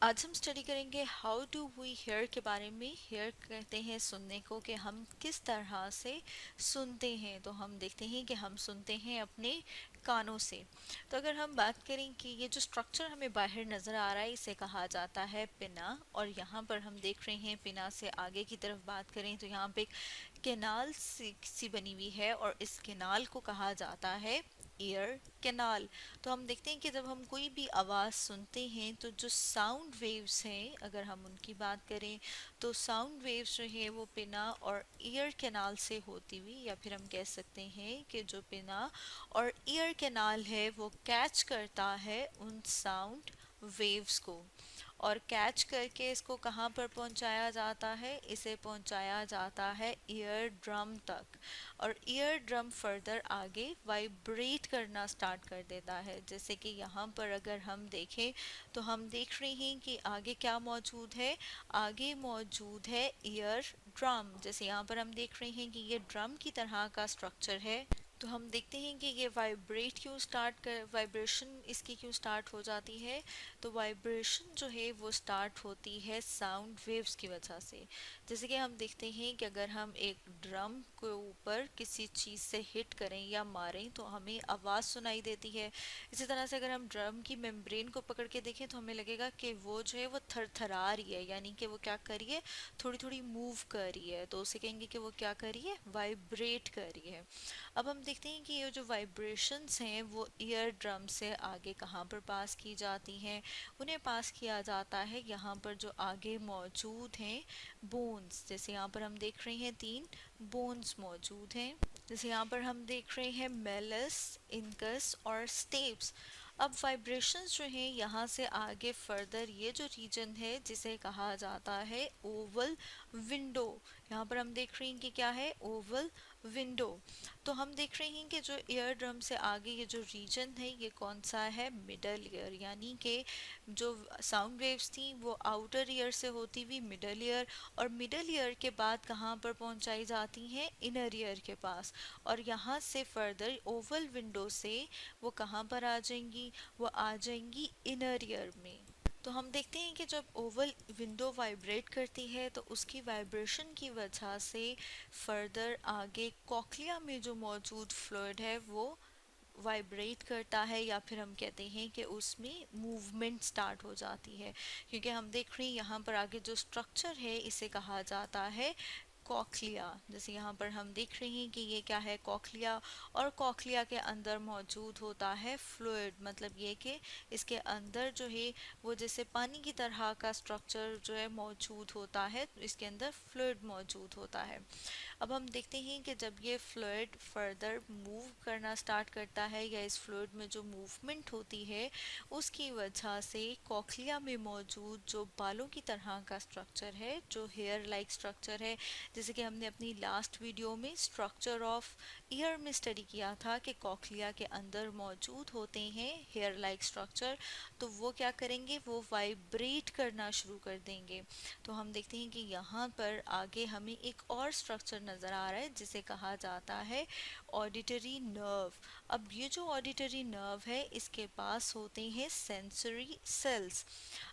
आज हम स्टडी करेंगे हाउ डू वी हेयर के बारे में। हेयर कहते हैं सुनने को, कि हम किस तरह से सुनते हैं। तो हम देखते हैं कि हम सुनते हैं अपने कानों से। तो अगर हम बात करें कि ये जो स्ट्रक्चर हमें बाहर नज़र आ रहा है इसे कहा जाता है पिना। और यहाँ पर हम देख रहे हैं पिना से आगे की तरफ बात करें तो यहाँ पे एक कैनाल सी बनी हुई है और इस कैनाल को कहा जाता है ईयर कैनाल। तो हम देखते हैं कि जब हम कोई भी आवाज़ सुनते हैं तो जो साउंड वेव्स हैं, अगर हम उनकी बात करें तो साउंड वेव्स जो है वो पिना और ईयर कैनाल से होती हुई, या फिर हम कह सकते हैं कि जो पिना और ईयर कैनाल है वो कैच करता है उन साउंड वेव्स को, और कैच करके इसको कहाँ पर पहुंचाया जाता है, इसे पहुंचाया जाता है ईयर ड्रम तक। और ईयर ड्रम फर्दर आगे वाइब्रेट करना स्टार्ट कर देता है। जैसे कि यहाँ पर अगर हम देखें तो हम देख रहे हैं कि आगे क्या मौजूद है, आगे मौजूद है ईयर ड्रम। जैसे यहाँ पर हम देख रहे हैं कि ये ड्रम की तरह का स्ट्रक्चर है। तो हम देखते हैं कि ये वाइब्रेशन इसकी क्यों स्टार्ट हो जाती है। तो वाइब्रेशन जो है वो स्टार्ट होती है साउंड वेव्स की वजह से। जैसे कि हम देखते हैं कि अगर हम एक ड्रम के ऊपर किसी चीज़ से हिट करें या मारें तो हमें आवाज़ सुनाई देती है। इसी तरह से अगर हम ड्रम की मेम्ब्रेन को पकड़ के देखें तो हमें लगेगा कि वो जो है वो थरथरा रही है, यानी कि वो क्या कर रही है, थोड़ी थोड़ी मूव कर रही है। तो उसे कहेंगे कि वो क्या कर रही है, वाइब्रेट कर रही है। अब हम देखते हैं कि ये जो वाइब्रेशंस हैं वो ईयर ड्रम से आगे कहाँ पर पास की जाती हैं। उन्हें पास किया जाता है यहाँ पर जो आगे मौजूद हैं बोन्स। जैसे यहाँ पर हम देख रहे हैं 3 बोन्स मौजूद हैं। जैसे यहाँ पर हम देख रहे हैं मेलस, इनकस और स्टेप्स। अब वाइब्रेशंस जो हैं यहाँ से आगे फर्दर ये जो रीजन है जिसे कहा जाता है ओवल विंडो। यहाँ पर हम देख रहे हैं कि क्या है, ओवल विंडो। तो हम देख रहे हैं कि जो ईयर ड्रम से आगे ये जो रीजन है ये कौन सा है, मिडल ईयर। यानी कि जो साउंड वेव्स थी वो आउटर ईयर से होती हुई मिडल ईयर, और मिडल ईयर के बाद कहाँ पर पहुंचाई जाती हैं, इनर ईयर के पास। और यहाँ से फर्दर ओवल विंडो से वो कहाँ पर आ जाएंगी, वो आ जाएंगी इनर ईयर में। तो हम देखते हैं कि जब ओवल विंडो वाइब्रेट करती है तो उसकी वाइब्रेशन की वजह से फर्दर आगे कॉक्लिया में जो मौजूद फ्लूइड है वो वाइब्रेट करता है, या फिर हम कहते हैं कि उसमें मूवमेंट स्टार्ट हो जाती है। क्योंकि हम देख रहे हैं यहाँ पर आगे जो स्ट्रक्चर है इसे कहा जाता है कॉक्लिया। जैसे यहाँ पर हम देख रहे हैं कि ये क्या है, कॉक्लिया। और कॉक्लिया के अंदर मौजूद होता है फ्लूइड, मतलब ये कि इसके अंदर जो है वो जैसे पानी की तरह का स्ट्रक्चर जो है मौजूद होता है, तो इसके अंदर फ्लूइड मौजूद होता है। अब हम देखते हैं कि जब ये फ्लूइड फर्दर मूव करना स्टार्ट करता है, या इस फ्लूइड में जो मूवमेंट होती है उसकी वजह से कॉक्लिया में मौजूद जो बालों की तरह का स्ट्रक्चर है, जो हेयर लाइक स्ट्रक्चर है, जैसे कि हमने अपनी लास्ट वीडियो में स्ट्रक्चर ऑफ ईयर में स्टडी किया था कि कॉक्लिया के अंदर मौजूद होते हैं हेयर लाइक स्ट्रक्चर। तो वो क्या करेंगे, वो वाइब्रेट करना शुरू कर देंगे। तो हम देखते हैं कि यहाँ पर आगे हमें एक और स्ट्रक्चर नज़र आ रहा है जिसे कहा जाता है ऑडिटरी नर्व। अब ये जो ऑडिटरी नर्व है इसके पास होते हैं सेंसरी सेल्स।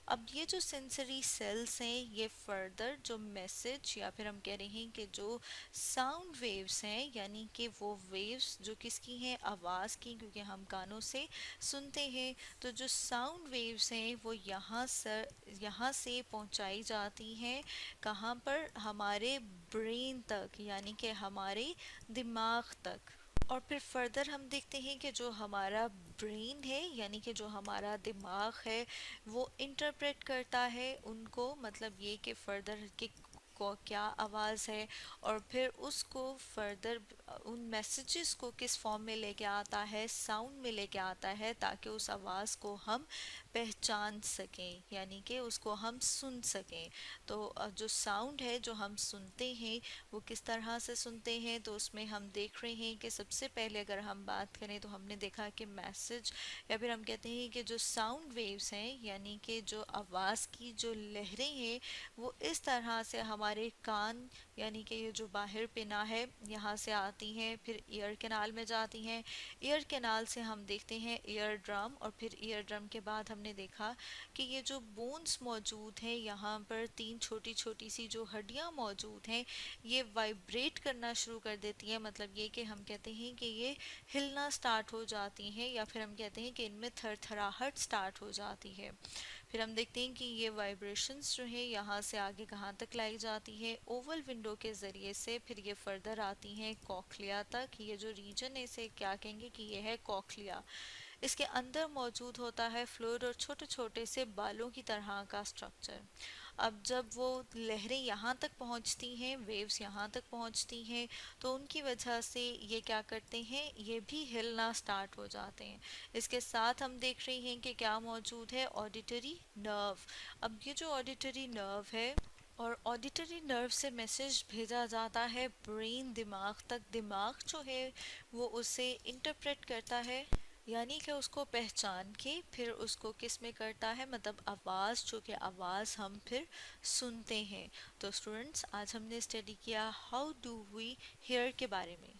अब ये जो सेंसरी सेल्स हैं ये फर्दर जो मैसेज, या फिर हम कह रहे हैं कि जो साउंड वेव्स हैं, यानी कि वो वेव्स जो किसकी हैं, आवाज़ की, क्योंकि हम कानों से सुनते हैं। तो जो साउंड वेव्स हैं वो यहाँ से पहुंचाई जाती हैं कहाँ पर, हमारे ब्रेन तक, यानी कि हमारे दिमाग तक। और फिर फर्दर हम देखते हैं कि जो हमारा ब्रेन है, यानी कि जो हमारा दिमाग है, वो इंटरप्रेट करता है उनको, मतलब ये कि फर्दर कि को क्या आवाज़ है, और फिर उसको फर्दर उन मैसेजेस को किस फॉर्म में लेके आता है, साउंड में लेके आता है, ताकि उस आवाज़ को हम पहचान सकें, यानी कि उसको हम सुन सकें। तो जो साउंड है जो हम सुनते हैं वो किस तरह से सुनते हैं, तो उसमें हम देख रहे हैं कि सबसे पहले अगर हम बात करें तो हमने देखा कि मैसेज, या फिर हम कहते हैं कि जो साउंड वेव्स हैं, यानी कि जो आवाज़ की जो लहरें हैं, वो इस तरह से हमारे कान, यानी कि ये जो बाहर पिना है यहाँ से जाती हैं, फिर ईयर कैनाल में जाती हैं। ईयर कैनाल से हम देखते हैं ईयर ड्रम, और फिर ईयर ड्रम के बाद हमने देखा कि ये जो बोन्स मौजूद हैं, यहाँ पर तीन छोटी छोटी सी जो हड्डियाँ मौजूद हैं, ये वाइब्रेट करना शुरू कर देती हैं। मतलब ये कि हम कहते हैं कि ये हिलना स्टार्ट हो जाती हैं, या फिर हम कहते हैं कि इनमें थरथराहट स्टार्ट हो जाती है। फिर हम देखते हैं कि ये वाइब्रेशंस जो है यहाँ से आगे कहाँ तक लाई जाती है, ओवल विंडो के ज़रिए से। फिर ये फर्दर आती हैं कॉक्लिया तक। ये जो रीजन है इसे क्या कहेंगे कि ये है कॉक्लिया। इसके अंदर मौजूद होता है फ्लूइड और छोटे छोटे से बालों की तरह का स्ट्रक्चर। अब जब वो लहरें यहाँ तक पहुँचती हैं, वेव्स यहाँ तक पहुँचती हैं, तो उनकी वजह से ये क्या करते हैं, ये भी हिलना स्टार्ट हो जाते हैं। इसके साथ हम देख रहे हैं कि क्या मौजूद है, ऑडिटरी नर्व। अब ये जो ऑडिटरी नर्व है, और ऑडिटरी नर्व से मैसेज भेजा जाता है ब्रेन, दिमाग तक। दिमाग जो है वो उसे इंटरप्रेट करता है, यानी कि उसको पहचान के फिर उसको किस में करता है, मतलब आवाज़, जो कि आवाज़ हम फिर सुनते हैं। तो स्टूडेंट्स, आज हमने स्टडी किया हाउ डू वी हेयर के बारे में।